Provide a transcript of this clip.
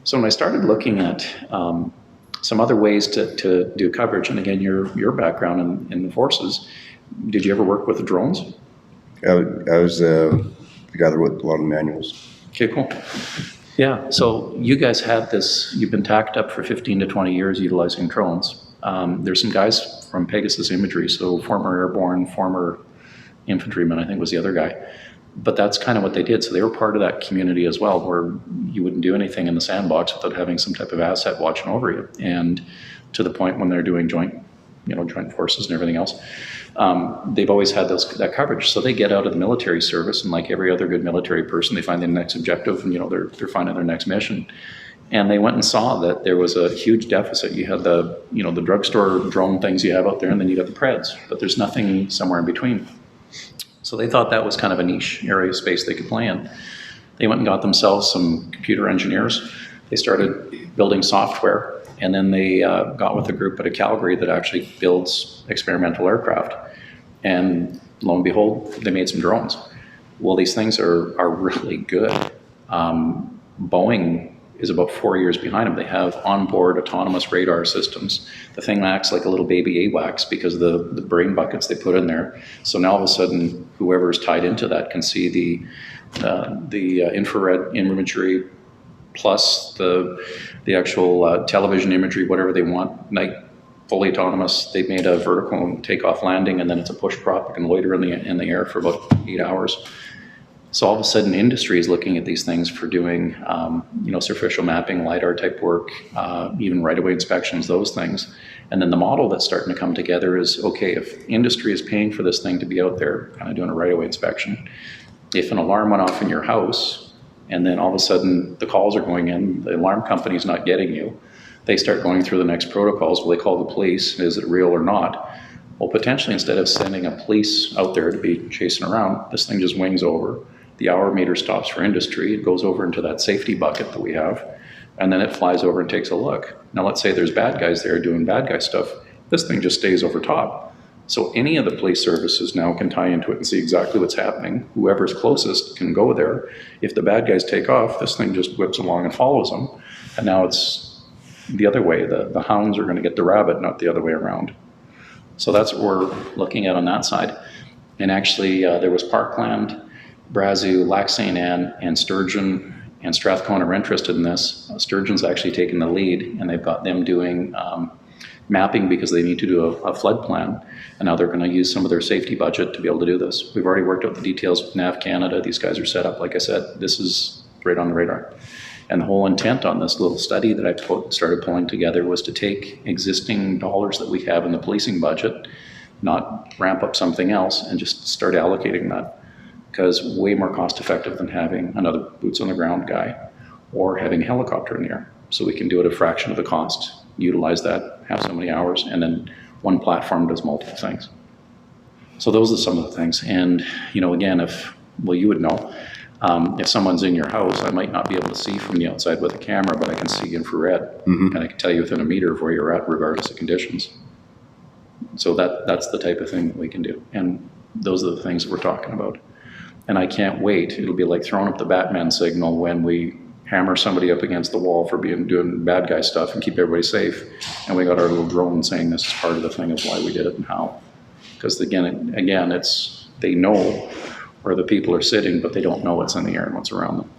So when I started looking at some other ways to do coverage, and again, your background in the forces, did you ever work with the drones? I was the guy that wrote a lot of manuals. Okay, cool. Yeah, so you guys had this, you've been tacked up for 15 to 20 years utilizing drones. There's some guys from Pegasus Imagery, so former airborne, former infantryman, I think was the other guy. But that's kind of what they did. So they were part of that community as well, where you wouldn't do anything in the sandbox without having some type of asset watching over you. And to the point when they're doing joint forces and everything else, they've always had that coverage. So they get out of the military service, and like every other good military person, they find their next objective, and they're finding their next mission. And they went and saw that there was a huge deficit. You had the drugstore drone things you have out there, and then you got the Preds, but there's nothing somewhere in between. So they thought that was kind of a niche area of space they could play in. They went and got themselves some computer engineers. They started building software, and then they got with a group out of Calgary that actually builds experimental aircraft. And lo and behold, they made some drones. Well, these things are really good. Boeing is about 4 years behind them. They have onboard autonomous radar systems. The thing acts like a little baby AWACS because of the brain buckets they put in there. So now all of a sudden, whoever's tied into that can see the infrared imagery plus the actual television imagery, whatever they want, fully autonomous. They've made a vertical takeoff landing, and then it's a push prop. It can loiter in the air for about 8 hours. So all of a sudden, industry is looking at these things for doing, superficial mapping, LiDAR type work, even right-of-way inspections, those things. And then the model that's starting to come together is, okay, if industry is paying for this thing to be out there, kind of doing a right-of-way inspection, if an alarm went off in your house, and then all of a sudden the calls are going in, the alarm company's not getting you, they start going through the next protocols. Will they call the police? Is it real or not? Well, potentially, instead of sending a police out there to be chasing around, this thing just wings over. The hour meter stops for industry. It goes over into that safety bucket that we have, and then it flies over and takes a look. Now, let's say there's bad guys there doing bad guy stuff. This thing just stays over top. So any of the police services now can tie into it and see exactly what's happening. Whoever's closest can go there. If the bad guys take off, this thing just whips along and follows them. And now it's the other way. The hounds are going to get the rabbit, not the other way around. So that's what we're looking at on that side. And actually, there was Parkland, Brazeau, Lac Ste. Anne, and Sturgeon and Strathcona are interested in this. Sturgeon's actually taken the lead, and they've got them doing mapping because they need to do a flood plan. And now they're going to use some of their safety budget to be able to do this. We've already worked out the details with NAV Canada. These guys are set up. Like I said, this is right on the radar. And the whole intent on this little study that I started pulling together was to take existing dollars that we have in the policing budget, not ramp up something else, and just start allocating that. Because way more cost effective than having another boots on the ground guy or having a helicopter in the air. So we can do it a fraction of the cost, utilize that, have so many hours, and then one platform does multiple things. So those are some of the things. And, again, you would know, if someone's in your house, I might not be able to see from the outside with a camera, but I can see infrared. Mm-hmm. And I can tell you within a meter of where you're at, regardless of conditions. So that's the type of thing that we can do. And those are the things that we're talking about. And I can't wait. It'll be like throwing up the Batman signal when we hammer somebody up against the wall for doing bad guy stuff and keep everybody safe. And we got our little drone saying this is part of the thing of why we did it and how. Because again, it's they know where the people are sitting, but they don't know what's in the air and what's around them.